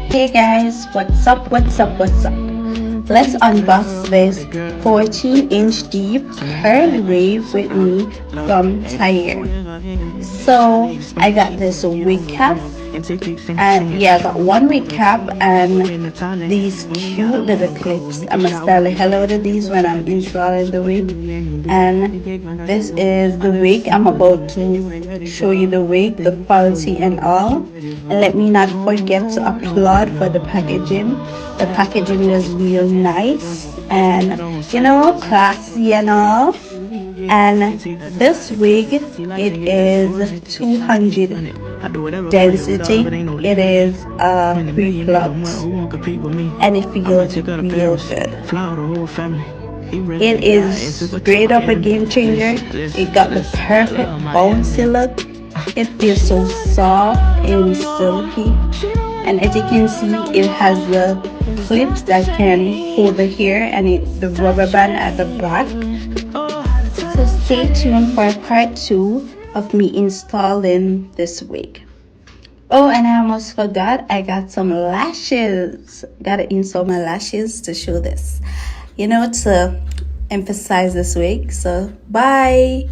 Hey guys, what's up? Let's unbox this 14-inch deep curl wave with me from Toyere. So I got this wig cap, and yeah, I got one wig cap and these cute little clips. I'm gonna say hello to these when I'm installing the wig. And this is the wig. I'm about to show you the wig, the quality and all. And let me not forget to applaud for the packaging. The packaging is real nice and classy and all. And this wig, it is 200 density. It is three plugs and it feels real good. It is straight up a game changer. It got the perfect bouncy look. It feels so soft and silky. And as you can see, it has the clips that can hold the hair and the rubber band at the back. So stay tuned for part 2 of me installing this wig. Oh, and I almost forgot, I got some lashes. Gotta install my lashes to show this. To emphasize this wig. So bye.